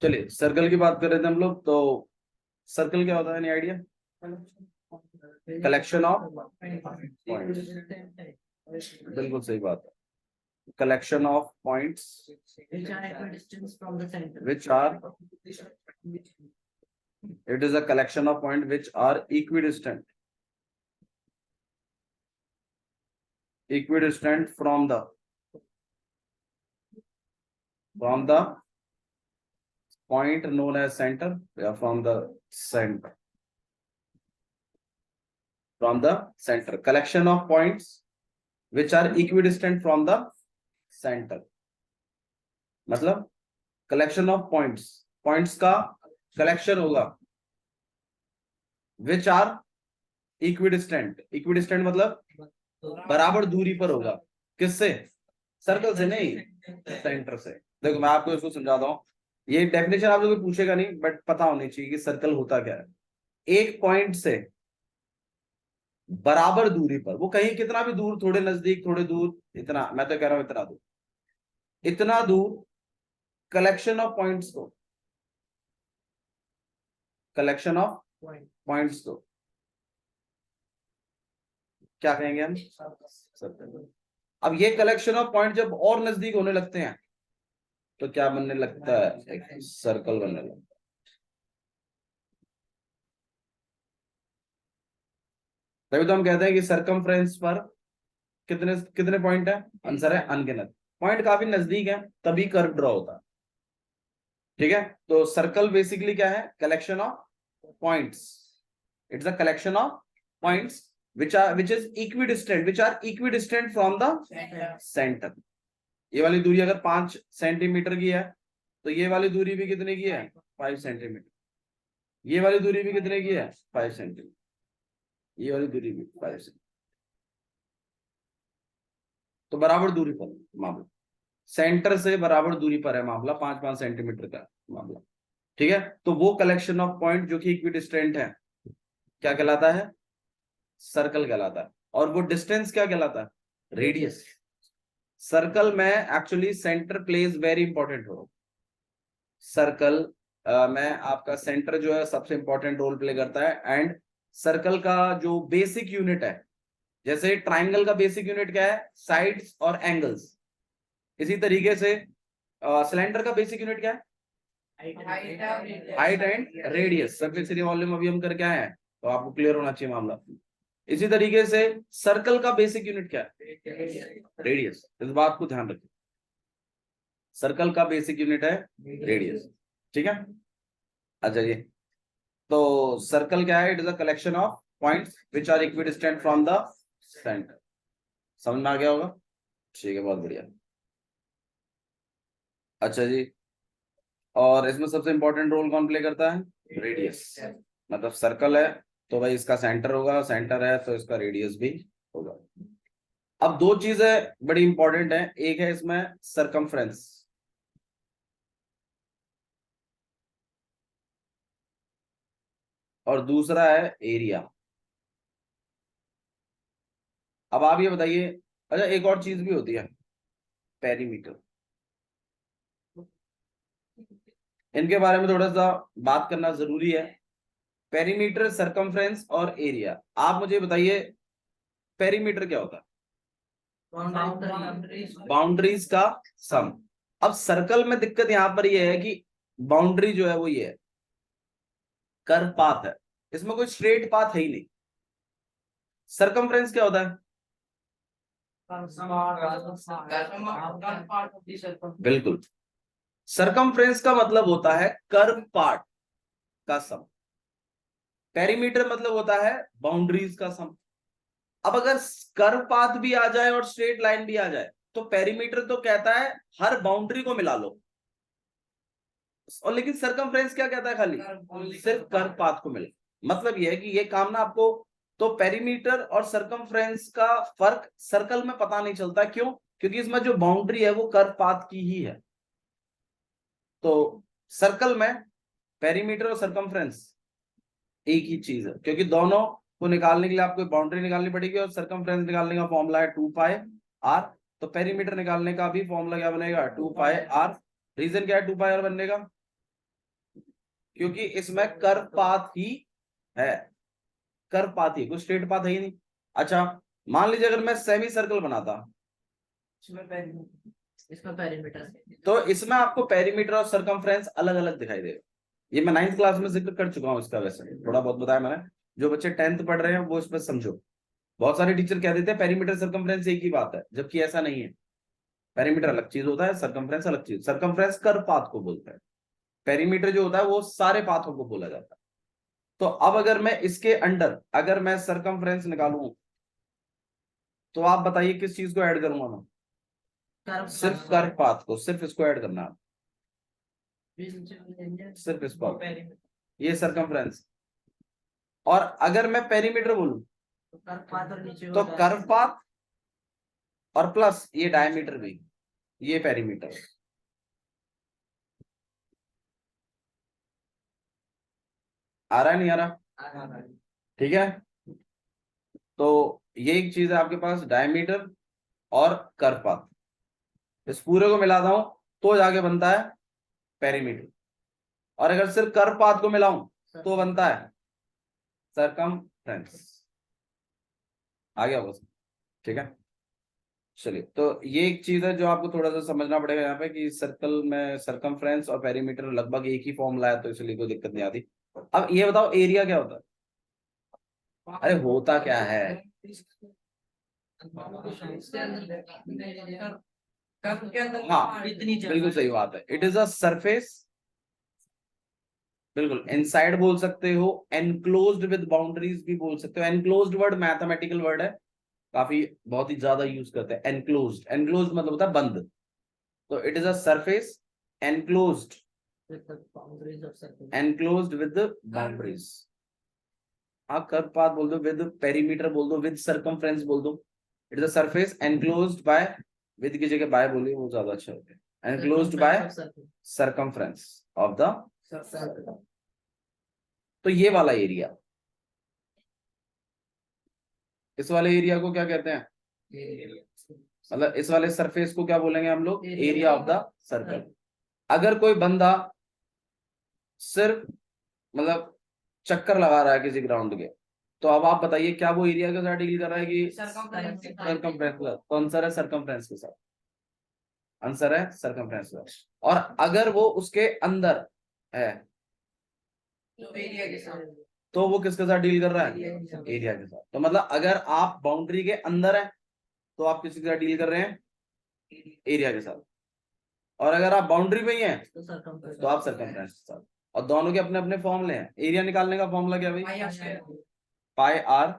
चलिए सर्कल की बात कर रहे थे हम लोग। तो सर्कल क्या होता है, any idea? Collection of points, बिल्कुल सही बात है। Collection of points which are it is a collection of points which are equidistant from the point known as center, from the center, collection of points which are equidistant from the center, मतलब collection of points का collection होगा which are equidistant मतलब बराबर दूरी पर होगा। किससे? Circle से नहीं, सेंटर से। देखो मैं आपको इसको समझाता हूँ। ये डेफिनेशन आप लोग पूछेगा नहीं, बट पता होनी चाहिए कि सर्कल होता क्या है। एक पॉइंट से बराबर दूरी पर, वो कहीं कितना भी दूर, थोड़े नजदीक थोड़े दूर, इतना मैं तो कह रहा हूं इतना दूर कलेक्शन ऑफ पॉइंट्स को क्या कहेंगे हम? सर्कल। अब ये कलेक्शन ऑफ पॉइंट जब और नजदीक होने लगते हैं तो क्या बनने लगता है? एक सर्कल बनने लगता है। तभी तो हम कहते हैं कि सरकमफ्रेंस पर कितने कितने पॉइंट है? आंसर है अनगिनत। पॉइंट काफी नजदीक है तभी कर्व ड्रॉ होता है। ठीक है, तो सर्कल बेसिकली क्या है? Collection of points. It's a collection of points which are equidistant from the center। ये वाली दूरी अगर 5 सेंटीमीटर की है तो ये वाली दूरी भी कितने की है? 5 सेंटीमीटर। ये वाली दूरी भी कितने की है? 5 सेंटीमीटर। ये वाली दूरी भी 5 सेंटीमीटर। तो बराबर दूरी पर मामला, सेंटर से बराबर दूरी पर है मामला, 5-5 सेंटीमीटर का मामला। ठीक है, तो वो कलेक्शन ऑफ पॉइंट जो कि इक्विडिस्टेंट है क्या कहलाता है? सर्कल कहलाता है। और वो डिस्टेंस क्या कहलाता है? रेडियस। सर्कल में actually centre plays very important role. Circle में आपका सेंटर जो है सबसे इंपॉर्टेंट रोल प्ले करता है। एंड सर्कल का जो बेसिक यूनिट है, जैसे ट्राइंगल का बेसिक यूनिट क्या है? साइड्स और एंगल्स। इसी तरीके से सिलेंडर का बेसिक यूनिट क्या है? Height and radius. Surface area volume अभी हम करके आए हैं, तो आपको क्लियर होना चाहिए मामला। इसी तरीके से सर्कल का बेसिक यूनिट क्या है? रेडियस। इस बात को ध्यान रखिए, सर्कल का बेसिक यूनिट है रेडियस। ठीक है, अच्छा ये तो सर्कल क्या है? It is a collection of points which are equidistant from the centre. समझ में आ गया होगा? ठीक है, बहुत बढ़िया। अच्छा जी, और इसमें सबसे इंपॉर्टेंट रोल कौन प्ले करता है? रेडियस। मतलब सर्कल है तो भाई इसका सेंटर होगा, सेंटर है तो इसका रेडियस भी होगा। अब दो चीजें बड़ी इंपॉर्टेंट है, एक है इसमें सरकमफ्रेंस और दूसरा है एरिया। अब आप ये बताइए, अच्छा एक और चीज भी होती है, पेरीमीटर। इनके बारे में थोड़ा सा बात करना जरूरी है। पेरीमीटर, सरकमफ्रेंस और एरिया। आप मुझे बताइए पेरीमीटर क्या होता है? बाउंड्रीज का सम। अब सर्कल में दिक्कत यहां पर यह है कि बाउंड्री जो है वो ये है, कर्व पाथ है, इसमें कोई स्ट्रेट पाथ है ही नहीं। सरकमफ्रेंस क्या होता है? बिल्कुल, सरकमफ्रेंस का मतलब होता है कर्व पार्ट का सम। पेरीमीटर मतलब होता है बाउंड्रीज का सम। अब अगर कर्व पाथ भी आ जाए और स्ट्रेट लाइन भी आ जाए तो पेरीमीटर तो कहता है हर बाउंड्री को मिला लो, और लेकिन सरकमफ्रेंस क्या कहता है? खाली सिर्फ कर्व पाथ को मिला। मतलब यह है कि ये काम ना आपको, तो पेरीमीटर और सरकमफ्रेंस का फर्क सर्कल में पता नहीं चलता। क्यों? क्योंकि इसमें जो बाउंड्री है वो कर्व पाथ की ही है। तो सर्कल में पेरीमीटर और सरकमफ्रेंस एक ही चीज है, क्योंकि दोनों को निकालने के लिए आपको बाउंड्री निकालनी पड़ेगी और सरकमफ्रेंस निकालने का फॉर्मूला है 2πr। तो पेरीमीटर निकालने का भी फॉर्मूला क्या बनेगा? 2πr। रीजन क्या है 2πr बनने का? क्योंकि इसमें कर्व पाथ ही है, कर्व पाथ ही, कोई स्ट्रेट पाथ है ही नहीं। अच्छा मान लीजिए अगर मैं सेमी सर्कल बनाता, इसमें पेरीमीटर, तो इसमें आपको पेरीमीटर और सरकमफ्रेंस अलग अलग दिखाई देगा। ये मैं 9th क्लास में जिक्र कर चुका हूँ इसका, वैसे थोड़ा बहुत बताया मैंने। जो बच्चे 10th पढ़ रहे हैं वो इस पर समझो। बहुत सारे टीचर कह देते हैं पेरीमीटर सरकमफ्रेंस एक ही बात है, जबकि ऐसा नहीं है। पेरीमीटर अलग चीज होता है, सरकमफ्रेंस अलग चीज। सरकमफ्रेंस कर्व पाथ को बोलते हैं, पेरीमीटर जो होता है वो सारे पाथों को बोला जाता है। तो अब अगर मैं इसके अंडर अगर मैं सरकमफ्रेंस निकालूं, तो आप बताइए किस चीज को ऐड करूंगा मैं? सिर्फ कर्व पाथ को, सिर्फ इसको ऐड करना है, सिर्फ इसको, ये सरकमफ्रेंस। और अगर मैं पेरीमीटर बोलूं, तो कर्व पाथ और प्लस ये डायमीटर भी, ये पेरीमीटर। आ रहा है नहीं आ रहा? ठीक है, तो ये एक चीज है आपके पास, डायमीटर और कर्व पाथ। इस पूरे को मिलाता हूं तो जाके बनता है पेरीमीटर, और अगर सिर्फ कर्व पाथ को मिलाऊं तो बनता है सरकमफ्रेंस। आ गया बस? ठीक है, चलिए। तो ये एक चीज है जो आपको थोड़ा सा समझना पड़ेगा यहाँ पे, कि सर्कल में सरकमफ्रेंस और पेरीमीटर लगभग एक ही फॉर्मूला है, तो इसलिए कोई दिक्कत नहीं आती। अब ये बताओ एरिया क्या होता है? अरे होता क्या है? हाँ बिल्कुल सही बात है, इट इज अ सरफेस। बिल्कुल, इनसाइड बोल सकते हो, एनक्लोज्ड विद बाउंड्रीज भी बोल सकते हो। एनक्लोज्ड वर्ड मैथमेटिकल वर्ड है, काफी बहुत ही ज्यादा यूज करते हैं। एनक्लोज्ड, एनक्लोज्ड मतलब होता है बंद। तो it is a surface enclosed, enclosed with boundaries. हाँ कर्व पाथ बोल दो, विद पेरीमीटर बोल दो, विद सरकमफ्रेंस बोल दो। It is a surface enclosed bye, with की जगह बाय बोलिए वो ज्यादा अच्छा होता है। Enclosed bye circumference of the, तो ये वाला एरिया, इस वाले एरिया को क्या कहते हैं? मतलब इस वाले सरफेस को क्या बोलेंगे हम लोग? Area of the circle. अगर कोई बंदा सिर्फ मतलब चक्कर लगा रहा है किसी ग्राउंड के, तो अब आप बताइए क्या वो एरिया के साथ डील कर रहा है कि सरकमफ्रेंस? तो आंसर है सरकमफ्रेंस के साथ, आंसर है सरकमफ्रेंस के साथ। और अगर वो उसके अंदर है तो एरिया के साथ, तो वो किसके साथ डील कर रहा है? एरिया के साथ। तो मतलब अगर आप बाउंड्री के अंदर है तो आप किसके साथ डील कर रहे हैं? एरिया के साथ। और अगर आप बाउंड्री में ही हैं तो आप सरकमफ्रेंस के साथ। और दोनों के अपने अपने फॉर्मूले हैं। एरिया निकालने का फॉर्मूला क्या भाई? पाई आर।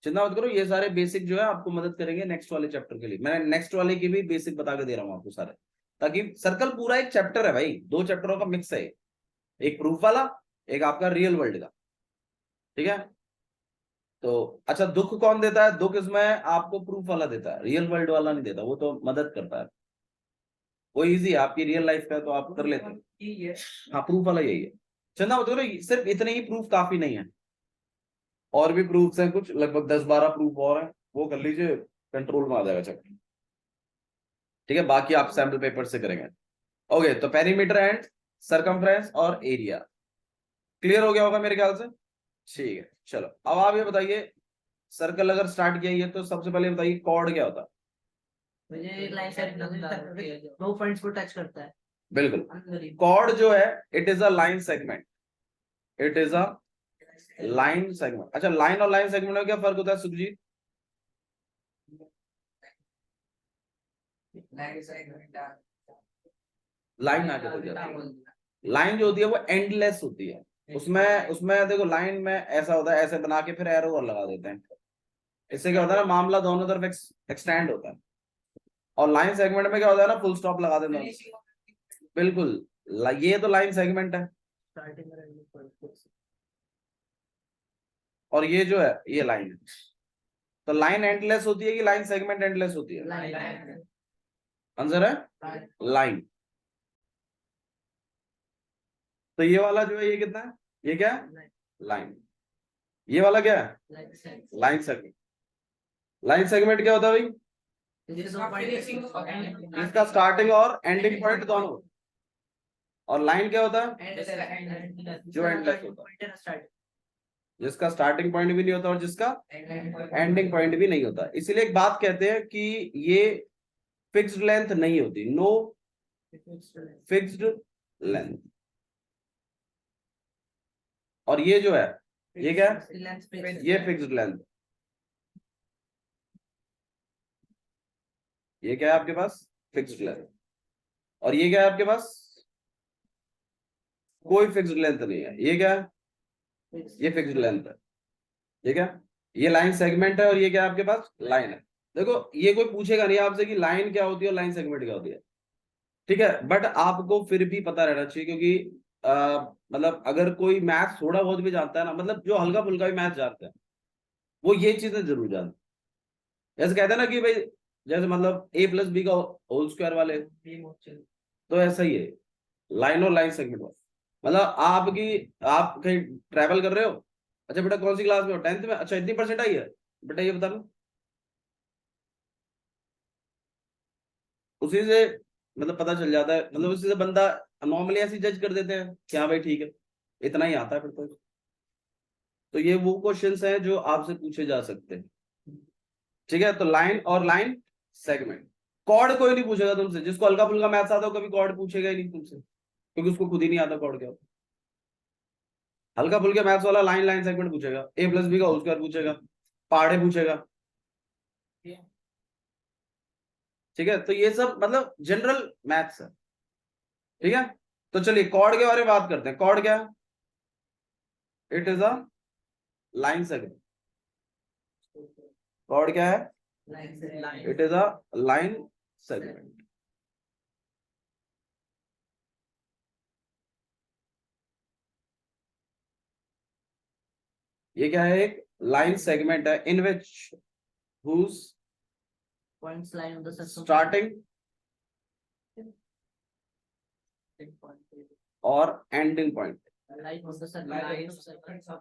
चिंता मत करो, ये सारे बेसिक जो है आपको मदद करेंगे नेक्स्ट वाले चैप्टर के लिए। मैंने नेक्स्ट वाले की भी बेसिक बता के दे रहा हूँ आपको सारे, ताकि सर्कल पूरा एक चैप्टर है भाई, 2 चैप्टरों का मिक्स है, एक प्रूफ वाला, एक आपका रियल वर्ल्ड का। ठीक है, तो अच्छा दुख कौन देता है? दुख इसमें आपको प्रूफ वाला देता है, रियल वर्ल्ड वाला नहीं देता, वो तो मदद करता है। वो इजी है, आपकी रियल लाइफ का है तो आप कर लेते हैं। हाँ प्रूफ वाला यही है। चंदा मत करो, सिर्फ इतने ही प्रूफ काफी नहीं है, और भी प्रूफ्स हैं कुछ, लगभग 10-12 प्रूफ और हैं, वो कर लीजिए, कंट्रोल में आ जाएगा चैप्टर। ठीक है, बाकी आप सैम्पल पेपर से करेंगे। ओके, तो पेरीमीटर एंड सरकमफ्रेंस और एरिया क्लियर हो गया होगा मेरे ख्याल से। ठीक है, चलो अब आप ये बताइए, सर्कल अगर स्टार्ट किया है तो सबसे पहले बताइए कॉर्ड क्या होता है? मुझे लाइन सेगमेंट 2 पॉइंट्स को टच करता है। बिल्कुल, कॉर्ड जो है it is a line segment, it is a line segment. अच्छा लाइन और लाइन सेगमेंट में क्या फर्क होता है सुखजीत? लाइन आगे बढ़ जाती है, लाइन जो होती है वो एंडलेस होती है। उसमें उसमें देखो लाइन में ऐसा होता है, ऐसे बना के फिर एरो और लगा देते हैं। इससे क्या होता है ना, मामला दोनों तरफ एक्सटेंड होता है। और लाइन सेगमेंट में क्या होता है ना, फुल स्टॉप लगा देते हैं। बिल्कुल, ये तो लाइन सेगमेंट है, और ये जो है ये लाइन है। तो लाइन एंडलेस होती है कि लाइन सेगमेंट एंडलेस होती है? आंसर है लाइन। तो ये वाला जो है ये कितना है? ये क्या है? लाइन। ये वाला क्या है? Line segment. लाइन सेगमेंट क्या होता है भाई? इसका स्टार्टिंग और एंडिंग पॉइंट दोनों। और लाइन क्या होता है? जो एंडलेस होता है, जिसका स्टार्टिंग पॉइंट भी नहीं होता और जिसका एंडिंग पॉइंट भी नहीं होता। इसीलिए एक बात कहते हैं कि ये फिक्स्ड लेंथ नहीं होती, नो फिक्स्ड लेंथ। और ये जो है ये क्या है? ये फिक्स्ड लेंथ। ये क्या है आपके पास? Fixed length. और ये क्या है आपके पास? कोई फिक्स्ड लेंथ नहीं है। ये क्या है? ये फिक्स्ड लेंथ है। ठीक है, ये लाइन सेगमेंट है और ये क्या है आपके पास? लाइन है। देखो ये कोई पूछेगा नहीं आपसे कि लाइन क्या होती है और लाइन सेगमेंट क्या होती है, ठीक है, बट आपको फिर भी पता रहना चाहिए क्योंकि मतलब अगर कोई मैथ्स थोड़ा बहुत भी जानता है ना, मतलब जो हल्का फुल्का भी मैथ्स जानता है, वो ये चीजें जरूर जानता है। जैसे कहते हैं ना कि भाई, जैसे मतलब a प्लस बी का होल स्क्वायर वाले, तो ऐसा ही है लाइन और लाइन सेगमेंट वाला। मतलब आप कहीं ट्रैवल कर रहे हो, अच्छा बेटा कौन सी क्लास में हो? 10th में। अच्छा इतनी परसेंट आई है बेटा, ये बता लो। उसी से मतलब पता चल जाता है, मतलब उसी से बंदा नॉर्मली ऐसे जज कर देते हैं कि हाँ भाई ठीक है, इतना ही आता है फिर तो ये वो क्वेश्चंस हैं जो आपसे पूछे जा सकते हैं। ठीक है, तो लाइन और लाइन सेगमेंट। कॉर्ड कोई नहीं पूछेगा तुमसे, जिसको हल्का फुल्का मैथ्स आता हो कभी कॉर्ड पूछेगा ही नहीं तुमसे, क्योंकि उसको खुद ही नहीं आता कॉर्ड क्या होता है। हल्का फुल्का मैथ्स वाला लाइन लाइन सेगमेंट पूछेगा, a प्लस बी का होल स्क्वायर पूछेगा, पहाड़े पूछेगा। ठीक है, तो ये सब मतलब जनरल मैथ्स है। ठीक है, तो चलिए कॉर्ड के बारे में बात करते हैं। कॉर्ड क्या है? It is a line segment. Chord क्या है? It is a line segment. ये क्या है? एक लाइन सेगमेंट है in which whose Points line of the circle. Starting और ending point, Line of the circle.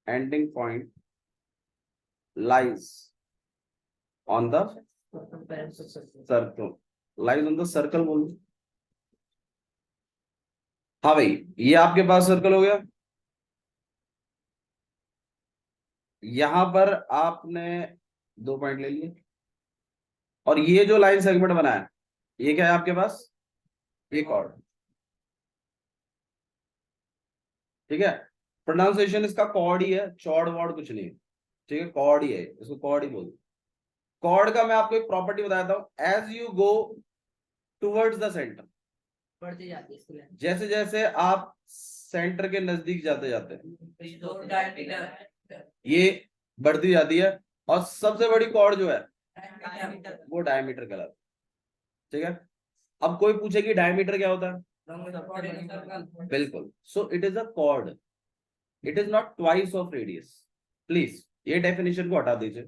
Ending point lies on the Circumference of circle. Circle, lies on the circle बोलो। हाँ भाई, ये आपके पास सर्कल हो गया। यहां पर आपने 2 पॉइंट ले लिए, और ये जो लाइन सेगमेंट बना है ये क्या है आपके पास? ये कॉर्ड। ठीक है, प्रोनाउंसिएशन इसका कॉर्ड ही है, चौड़ वॉर्ड कुछ नहीं है। ठीक है, कॉर्ड ही है, इसको कॉर्ड ही बोलते। कॉर्ड का मैं आपको एक प्रॉपर्टी बताता हूं, as you go towards the centre, बढ़ती जाती है इसकी length. जैसे जैसे आप सेंटर के नजदीक जाते जाते हैं तो diameter. ये बढ़ती जाती है, और सबसे बड़ी कॉर्ड जो है Diameter. वो डायमीटर कहलाता है। ठीक है, अब कोई पूछे कि डायमीटर क्या होता है? बिल्कुल, so it is a cord, it is not twice of radius. Please ये डेफिनेशन को हटा दीजिए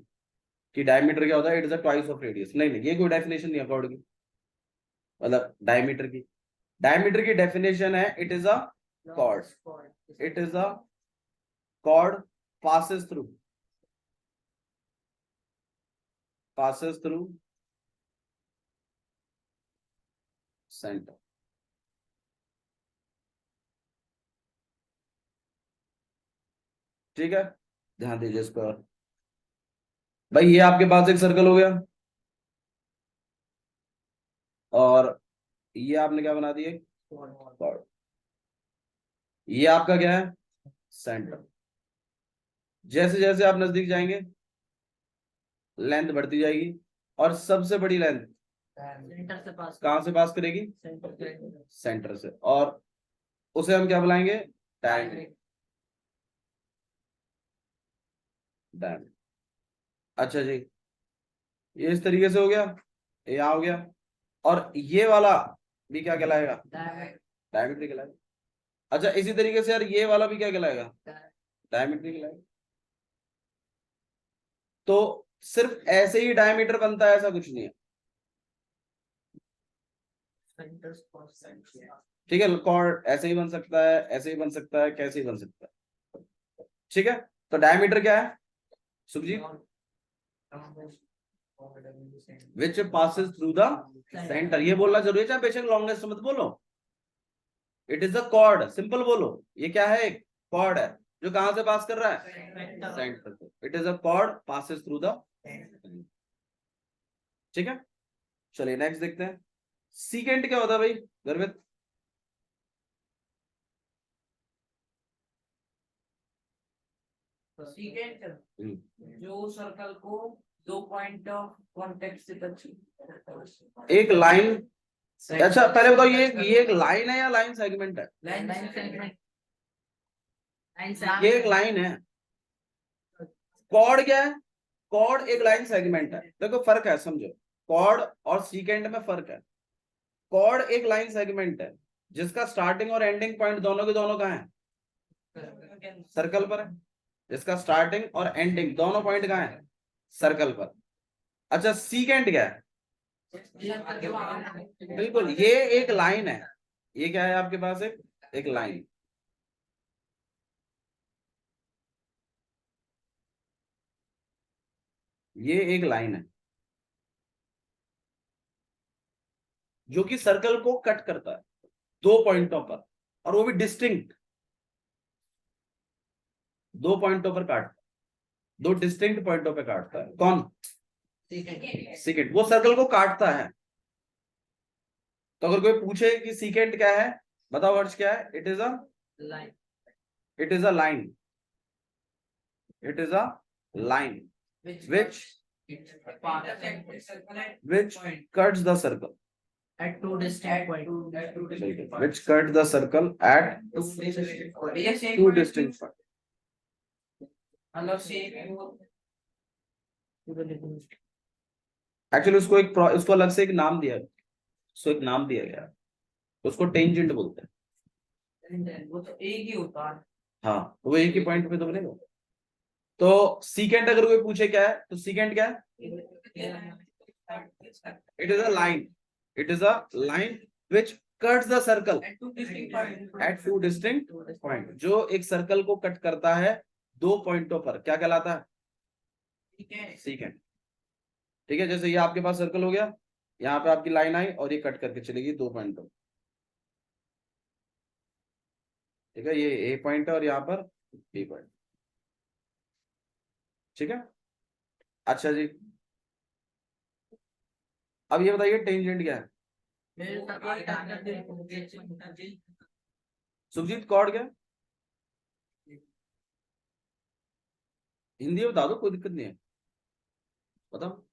कि डायमीटर क्या होता है, it is a twice of radius. नहीं नहीं, ये कोई डेफिनेशन नहीं है कॉर्ड की, मतलब डायमीटर की। डायमीटर की डेफिनेशन है it is a cord, it is a cord passes through center। ठीक है, ध्यान दीजिए इस पर। भाई ये आपके पास एक सर्कल हो गया, और ये आपने क्या बना दिए? कॉर्ड। ये आपका क्या है? सेंटर। जैसे जैसे आप नजदीक जाएंगे लेंथ बढ़ती जाएगी, और सबसे बड़ी लेंथ सेंटर से पास. कहां से पास करेगी? सेंटर. सेंटर से, और उसे हम क्या बुलाएंगे? डायमीटर। डायमीटर। अच्छा जी, ये इस तरीके से हो गया, ये यहाँ हो गया, और ये वाला भी क्या कहलाएगा? डायमीटर कहलाएगा। अच्छा इसी तरीके से यार ये वाला भी क्या कहलाएगा? डायमीटर कहलाएगा। तो सिर्फ ऐसे ही डायमीटर बनता है ऐसा कुछ नहीं है। ठीक है, कॉर्ड ऐसे ही बन सकता है, ऐसे ही बन सकता है, कैसे ही बन सकता है। ठीक है, तो डायमीटर क्या है Sukhjeet? Which passes through the centre. ये बोलना जरूरी है, चाहे बेशक लॉन्गेस्ट मत बोलो। It is a chord, simple बोलो। ये क्या है? एक कॉर्ड है जो कहां से पास कर रहा है? सेंटर से। It is a cord passes through the. ठीक है, चलिए नेक्स्ट देखते हैं। सीकेंट क्या होता है भाई गर्वित? सीकेंट जो सर्कल को 2 पॉइंट ऑफ कांटेक्ट से टच। एक लाइन। अच्छा पहले बताओ, ये एक लाइन है या लाइन सेगमेंट है? Line segment. ये एक लाइन है। कॉर्ड क्या है? कॉर्ड एक लाइन सेगमेंट है। देखो फर्क है, समझो। कॉर्ड और सीकेंट में फर्क है। कॉर्ड एक लाइन सेगमेंट है जिसका स्टार्टिंग और एंडिंग पॉइंट दोनों के दोनों कहाँ है? सर्कल पर है। जिसका स्टार्टिंग और एंडिंग दोनों पॉइंट कहाँ है? सर्कल पर। अच्छा सीकेंट क्या है? बिल्कुल, ये एक लाइन है। ये क्या है आपके पास? एक लाइन। ये एक लाइन है जो कि सर्कल को कट करता है 2 पॉइंटों पर, और वो भी डिस्टिंक्ट। 2 पॉइंटों पर काटता है, 2 डिस्टिंक्ट पॉइंटों पर काटता है। कौन? सीकेंट। वो सर्कल को काटता है। तो अगर कोई पूछे कि सीकेंट क्या है, बताओ वर्ड्स क्या है? It is a line. It is a line. It is a line which cuts the circle at 2 distinct points. which cuts the circle at 2 distinct points. Actually उसको अलग से एक नाम दिया, उसको एक नाम दिया गया, उसको टेंजेंट बोलते हैं। वो तो एक ही होता है। हाँ, वो एक ही पॉइंट पे तो बनेगा। तो सीकेंट अगर कोई पूछे क्या है, तो सीकेंट क्या है? It is a line. It is a line which cuts the circle eight 2 distinct point. जो एक सर्कल को कट करता है 2 पॉइंटों पर, क्या कहलाता है? सीकेंट। ठीक है, जैसे ये आपके पास सर्कल हो गया, यहाँ पे आपकी लाइन आई और ये कट करके चलेगी 2 पॉइंटों। ठीक है, ये ए पॉइंट है और यहाँ पर बी पॉइंट। ठीक है, अच्छा जी, अब ये बताइए टेंजेंट क्या है? सुखजीत कॉर्ड क्या? हिंदी में बता दो, कोई दिक्कत नहीं है, बताओ।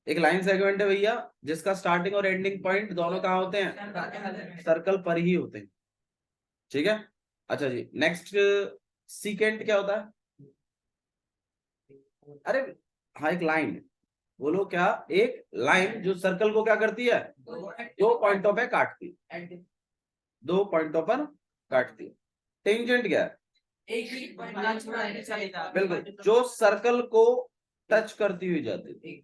एक लाइन सेगमेंट है भैया जिसका स्टार्टिंग और एंडिंग पॉइंट दोनों कहाँ होते हैं? सर्कल पर ही होते हैं। ठीक है, अच्छा जी नेक्स्ट। सीकेंट क्या होता है? अरे हाँ, एक लाइन। बोलो क्या? एक लाइन जो सर्कल को क्या करती है? 2 पॉइंटों पे काटती है। 2 पॉइंटों पर काटती है। टेंजेंट क्या है? बिल्कुल, जो सर्कल को टच करती हुई जाती है।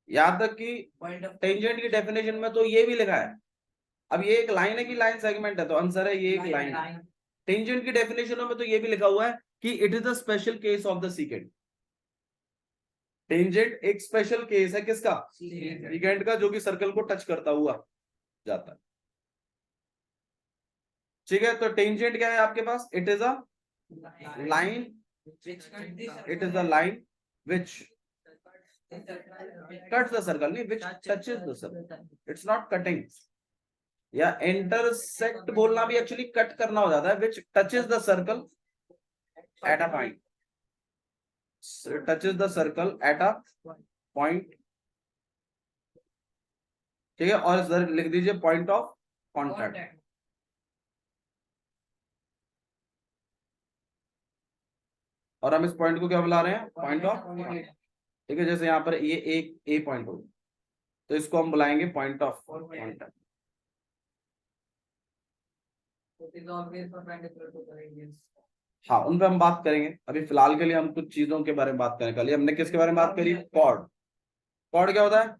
यहां तक कि टेंजेंट की डेफिनेशन में तो ये भी लिखा है। अब ये एक लाइन है कि लाइन सेगमेंट है? तो आंसर है ये एक लाइन है। टेंजेंट की डेफिनेशन में तो ये भी लिखा हुआ है कि it is the special case of the secant. Tangent एक स्पेशल केस है किसका? सीकेंट का, जो कि सर्कल को टच करता हुआ जाता है। ठीक है, तो टेंजेंट क्या है आपके पास? It is a line. It is a line which cuts the circle, नहीं which touches the circle. It's not cutting. या इंटरसेक्ट बोलना भी एक्चुअली कट करना हो जाता है। which touches the circle at a point. touches the circle at a point. ठीक है, और इधर लिख दीजिए पॉइंट ऑफ कॉन्टैक्ट। और हम इस पॉइंट को क्या बुला रहे हैं? Point of. ठीक है, जैसे यहाँ पर ये एक ए पॉइंट होगा तो इसको हम बुलाएंगे पॉइंट ऑफ कॉन्टैक्ट। हाँ, उन पे हम बात करेंगे। अभी फिलहाल के लिए हम कुछ चीजों के बारे में बात करें। कल हमने किसके बारे में बात करी? कॉर्ड। कॉर्ड क्या होता है?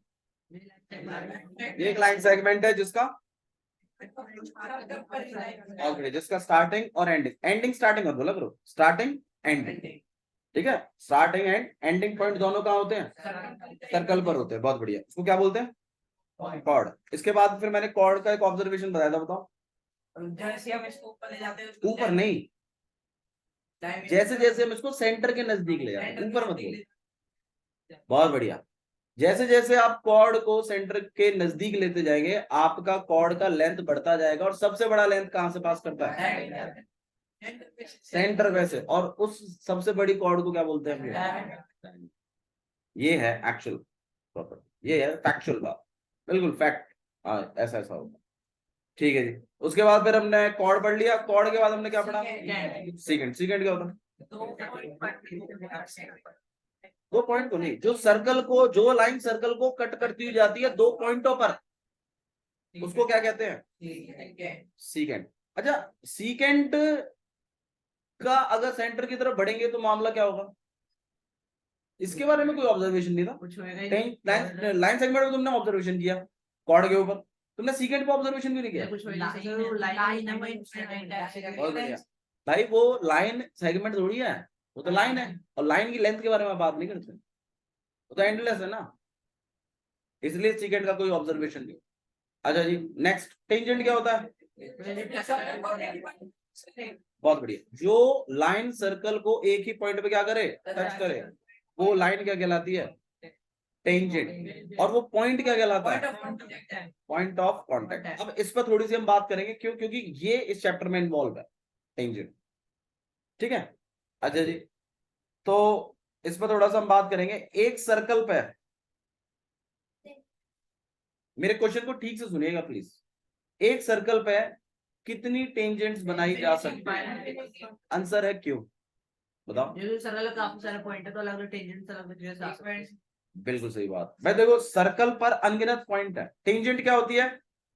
ये एक लाइन सेगमेंट है जिसका जिसका स्टार्टिंग और एंडिंग स्टार्टिंग और बोला करो, स्टार्टिंग एंडिंग। ठीक है, स्टार्टिंग एंड एंडिंग पॉइंट दोनों कहाँ होते हैं? सर्कल पर होते हैं। बहुत बढ़िया, इसको क्या बोलते हैं? कॉर्ड। इसके बाद फिर मैंने कॉर्ड का एक ऑब्जर्वेशन बताया था, बताओ। जैसे हम इसको ऊपर ले जाते हैं, ऊपर नहीं, जैसे जैसे हम इसको सेंटर के नजदीक ले जाते हैं, ऊपर मत बोलो। बहुत बढ़िया। जैसे जैसे आप कॉर्ड को सेंटर के नजदीक लेते जाएंगे, आपका कॉर्ड का लेंथ बढ़ता जाएगा। और सबसे बड़ा लेंथ कहां से पास करता है? सेंटर पे से। और उस सबसे बड़ी कॉर्ड को क्या बोलते हैं? ये है एक्चुअल प्रॉपर्टी, ये है फैक्चुअल बात, बिल्कुल फैक्ट। हाँ, ऐसा ऐसा होगा। ठीक है जी। उसके बाद फिर हमने कॉर्ड पढ़ लिया। कॉर्ड के बाद हमने क्या पढ़ा? सीकेंड। सीकेंड क्या होता है? 2 पॉइंट को नहीं, जो सर्कल को, जो लाइन सर्कल को कट करती हुई जाती है 2 पॉइंटों पर, उसको क्या कहते हैं? सीकेंड। अच्छा, सीकेंड का अगर सेंटर की तरफ बढ़ेंगे तो मामला क्या होगा? इसके बारे में कोई ऑब्जर्वेशन नहीं था। लाइन सेगमेंट में तुमने ऑब्जर्वेशन किया कॉर्ड के ऊपर, तुमने सीकेंड पे ऑब्जर्वेशन क्यों नहीं किया? बहुत बढ़िया भाई, वो लाइन सेगमेंट थोड़ी है, वो तो लाइन है। और लाइन की लेंथ के बारे में बात नहीं करते, वो तो एंडलेस है ना, इसलिए सीकेंड का कोई ऑब्जर्वेशन नहीं। अच्छा जी, नेक्स्ट टेंजेंट क्या होता है? बहुत बढ़िया, जो लाइन सर्कल को एक ही पॉइंट पे क्या करे? टच करे, वो लाइन क्या कहलाती है? टेंजेंट। और वो पॉइंट क्या कहलाता है? Point of contact. अब इस पर थोड़ी सी हम बात करेंगे, क्यों? क्योंकि ये इस चैप्टर में इन्वॉल्व है, टेंजेंट। ठीक है। अच्छा जी, तो इस पर थोड़ा सा हम बात करेंगे। एक सर्कल पे, मेरे क्वेश्चन को ठीक से सुनिएगा प्लीज, एक सर्कल पे कितनी टेंजेंट्स बनाई जा सकती है? आंसर है क्यों, बताओ। सर्कल काफी सारे पॉइंट है, तो अलग अलग टेंजेंट अलग। बिल्कुल सही बात। भाई देखो, सर्कल पर अनगिनत पॉइंट है। टेंजेंट क्या होती है?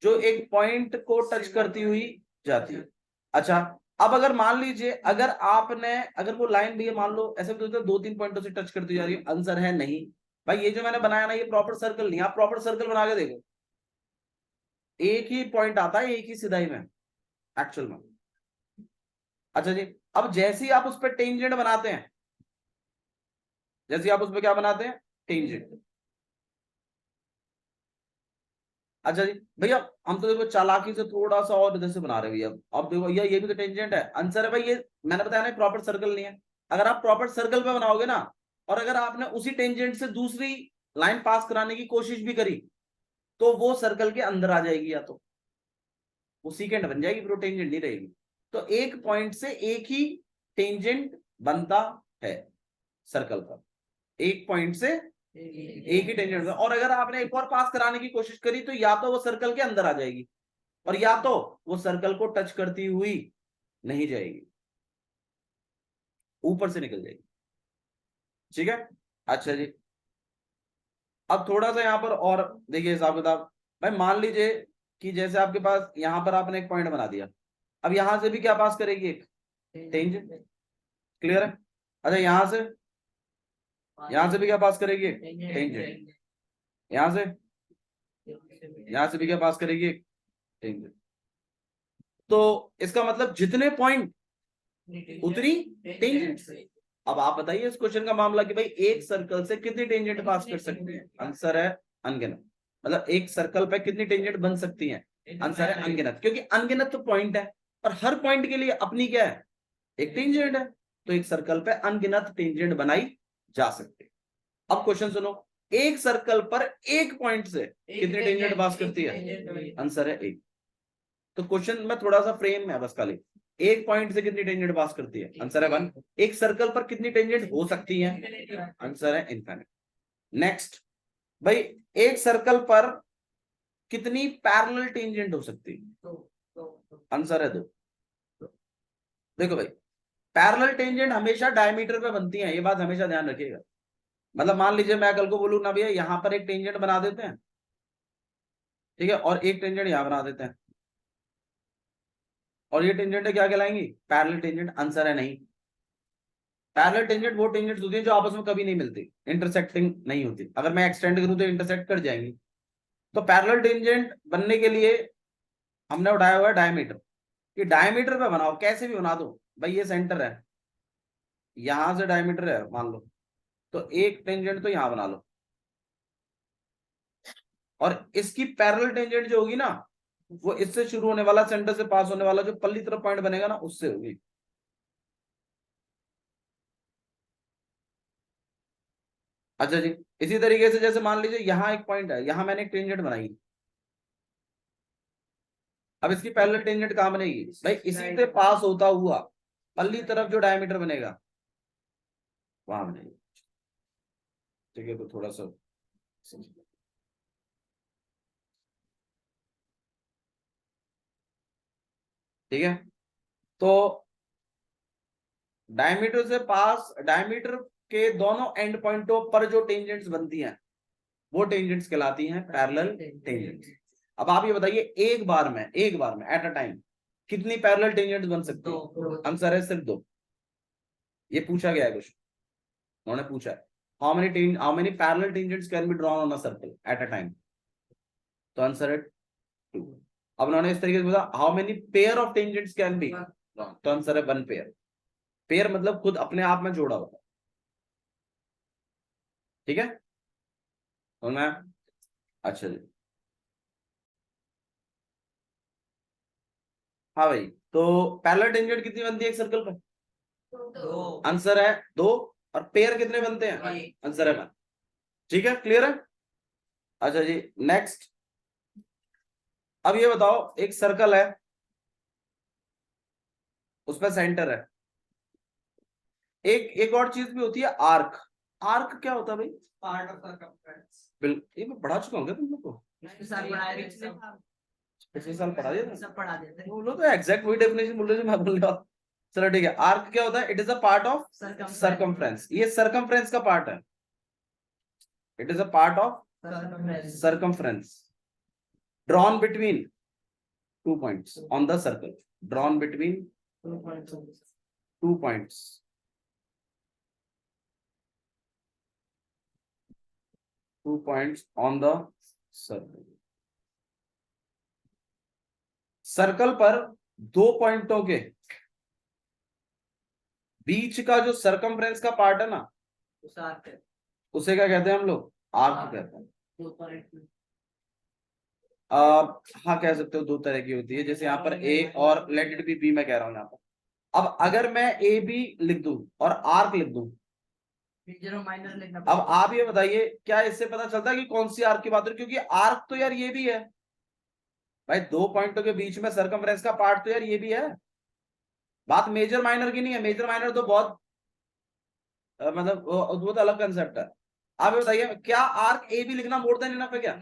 जो एक पॉइंट को टच करती हुई जाती है। अच्छा, अब अगर मान लीजिए, अगर आपने, अगर वो लाइन भी है, मान लो ऐसे भी 2-3 पॉइंटों से टच करती जा रही है, आंसर है नहीं। भाई ये जो मैंने बनाया ना, ये प्रॉपर सर्कल नहीं। आप प्रॉपर सर्कल बना के देखो, एक ही पॉइंट आता है एक ही सिधाई में, एक्चुअल में। अच्छा जी, अब जैसे ही आप उस पर टेंजेंट बनाते हैं, जैसे आप उस पर क्या बनाते हैं? टेंजेंट। अच्छा जी भैया, हम तो देखो चालाकी से थोड़ा सा और इधर से बना रहे हैं भैया। अब देखो भैया, ये भी तो टेंजेंट है। आंसर है भाई, ये मैंने बताया ना, प्रॉपर सर्कल नहीं है। अगर आप प्रॉपर सर्कल पे बनाओगे ना, और अगर आपने उसी टेंजेंट से दूसरी लाइन पास कराने की कोशिश भी करी, तो वो सर्कल के अंदर आ जाएगी, या तो वो सीकेंड बन जाएगी, फिर वो टेंजेंट नहीं रहेगी। तो एक पॉइंट से एक ही टेंजेंट बनता है सर्कल पर, एक पॉइंट से एक ही टेंजेंट। और अगर आपने एक और पास कराने की कोशिश करी, तो या तो वो सर्कल के अंदर आ जाएगी, और या तो वो सर्कल को टच करती हुई नहीं जाएगी, ऊपर से निकल जाएगी। ठीक है। अच्छा जी, अब थोड़ा सा यहां पर और देखिए हिसाब किताब। भाई मान लीजिए कि जैसे आपके पास यहां पर आपने एक पॉइंट बना दिया, अब यहां से भी क्या पास करेगी? एक टेंजेंट। क्लियर है? अच्छा, यहां से भी क्या पास करेगी? एक टेंजेंट। यहां से भी क्या पास करेगी? एक टेंजेंट। तो इसका मतलब जितने पॉइंट उतनी टेंजेंट। अब आप बताइए इस क्वेश्चन का मामला कि भाई एक सर्कल से कितनी टेंजेंट पास कर सकते हैं? आंसर है अनगिनत। मतलब एक सर्कल पे कितनी टेंजेंट बन सकती हैं? आंसर है अनगिनत, क्योंकि अनगिनत तो पॉइंट है, और हर पॉइंट के लिए अपनी क्या है? एक टेंजेंट है। तो एक सर्कल पे अनगिनत टेंजेंट बनाई जा सकती है। अब क्वेश्चन सुनो, एक सर्कल पर एक पॉइंट से कितनी टेंजेंट पास करती है? आंसर है एक। तो क्वेश्चन में थोड़ा सा फ्रेम है बस, खाली एक पॉइंट से कितनी टेंजेंट पास करती है? आंसर है 1। एक सर्कल पर कितनी टेंजेंट हो सकती है? आंसर है इनफिनिट। नेक्स्ट भाई, एक सर्कल पर कितनी पैरेलल टेंजेंट हो सकती है? आंसर है 2। देखो भाई, पैरेलल टेंजेंट हमेशा डायमीटर पे बनती है, ये बात हमेशा ध्यान रखिएगा। मतलब मान लीजिए मैं कल को बोलूं ना भैया, यहां पर एक टेंजेंट बना देते हैं, ठीक है, और एक टेंजेंट यहां बना देते हैं, और ये टेंजेंट क्या कहलाएंगी? Parallel tangent. आंसर है नहीं। पैरेलल टेंजेंट वो टेंजेंट होती है जो आपस में कभी नहीं मिलती, इंटरसेक्टिंग नहीं होती। अगर मैं एक्सटेंड करूं तो इंटरसेक्ट कर जाएंगी। तो पैरेलल टेंजेंट बनने के लिए हमने उठाया हुआ है डायमीटर, कि डायमीटर पे बनाओ, कैसे भी बना दो भाई। ये सेंटर है, यहां से डायमीटर है मान लो, तो एक टेंजेंट तो यहां बना लो, और इसकी पैरेलल टेंजेंट जो होगी ना, वो इससे शुरू होने वाला, सेंटर से पास होने वाला जो पल्ली तरफ पॉइंट बनेगा ना, उससे होगी। अच्छा जी, इसी तरीके से जैसे मान लीजिए यहां एक पॉइंट है, यहां मैंने एक टेंजेंट बनाई, अब इसकी पैरेलल टेंजेंट कहां बनेगी भाई, इसी से पास होता हुआ पल्ली तरफ जो डायमीटर बनेगा वहां बनेगी। ठीक है, तो थोड़ा सा ठीक है, तो डायमीटर से पास, डायमीटर के दोनों एंड पॉइंटों पर जो टेंजेंट्स बनती हैं वो टेंजेंट्स कहलाती हैं पैरेलल टेंजेंट्स। अब आप ये बताइए, एक बार में एट अ टाइम कितनी पैरेलल टेंजेंट्स बन सकती है? आंसर है सिर्फ 2। ये पूछा गया है कुछ, उन्होंने पूछा है how many parallel tangents can be drawn on a circle at a time, तो आंसर है 2। अब उन्होंने इस तरीके से पूछा how many pair of tangents can be drawn, तो आंसर है 1 पेयर। पेयर मतलब खुद अपने आप में जोड़ा होता है। ठीक है, तो मैं, अच्छा जी, हाँ भाई, तो पैरेलल टेंजेंट कितनी बनती है एक सर्कल पर? आंसर है 2। और पेयर कितने बनते हैं? आंसर है 1। ठीक है, क्लियर है? अच्छा जी, नेक्स्ट। अब ये बताओ, एक सर्कल है, उसमें सेंटर है, एक और चीज भी होती है, आर्क। आर्क क्या होता है भाई? Part of circumference. बिल्कुल, ये मैं पढ़ा चुका हूँ तुम लोग को, पिछले साल पढ़ा दिया था, सब पढ़ा देते हैं। बोलो तो एग्जैक्ट वही डेफिनेशन बोल रहे जो मैं बोल रहा हूँ। चलो ठीक है, आर्क क्या होता है? It is a part of circumference. ये सरकमफ्रेंस का पार्ट है, it is a part of circumference drawn between 2 points on the circle, drawn between 2 points, 2 points on the circle। Circle पर 2 पॉइंटों के बीच का जो सरकमफ्रेंस का पार्ट है ना, उसे क्या कहते हैं हम लोग? आर्क कहते हैं। हाँ, कह सकते हो, 2 तरह की होती है, जैसे यहाँ पर ए और लेट इट बी बी मैं कह रहा हूँ यहाँ पर। अब अगर मैं ए बी लिख दूं और आर्क लिख दूं, अब आप ये बताइए क्या इससे पता चलता है कि कौन सी आर्क की बात हो रही है? क्योंकि आर्क तो यार ये भी है भाई, 2 पॉइंटों के बीच में सरकमफ्रेंस का पार्ट तो यार ये भी है। बात मेजर माइनर की नहीं है, मेजर माइनर तो बहुत मतलब वो तो अलग कंसेप्ट है। आप ये बताइए, क्या आर्क ए बी लिखना मोर देन इनफ है क्या?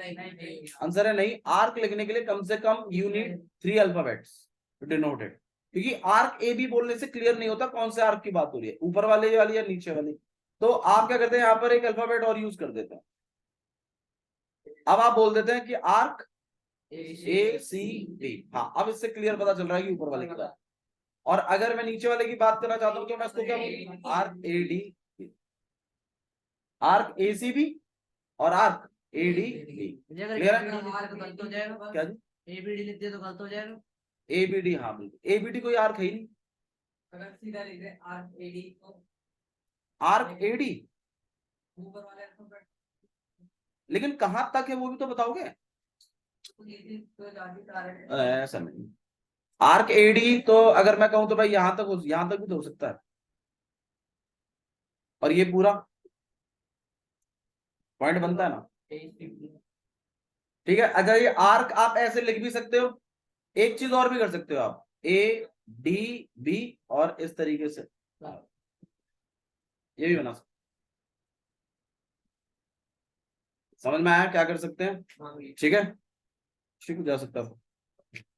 आंसर है नहीं। आर्क लिखने के लिए कम से कम you need 3 alphabets to denote it, क्योंकि आर्क ए बी बोलने से क्लियर नहीं होता कौन से आर्क की बात हो रही है, ऊपर वाले वाली या नीचे वाली। तो आप क्या करते हैं, यहाँ पर एक अल्फाबेट और यूज कर देते हैं। अब आप बोल देते हैं कि आर्क ए सी बी। हाँ, अब इससे क्लियर पता चल रहा है कि ऊपर वाले की बात। और अगर मैं नीचे वाले की बात करना चाहता हूँ तो मैं इसको क्या बोलूँ? Arc a d, arc a c b और arc a d b. Clear है? क्या जी? एबीडी लिख दिया तो गलत हो जाएगा। ए बी डी, हाँ बिल्कुल, ए बी डी कोई आर्क है ही नहीं। अगर सीधा लिख दे आर्क एडी तो आर्क ए डी, ऊपर वाले अल्फाबेट लेकिन कहां तक है वो भी तो बताओगे। तो जाती कारण ऐसा नहीं, आर्क ए डी तो अगर मैं कहूं तो भाई यहां तक भी तो हो सकता है, और ये पूरा पॉइंट बनता है ना। ठीक है, अगर ये आर्क आप ऐसे लिख भी सकते हो, एक चीज और भी कर सकते हो आप, ए डी बी और इस तरीके से ये भी बना सकते। समझ में आया क्या कर सकते हैं? ठीक है, ठीक है, जा सकता है।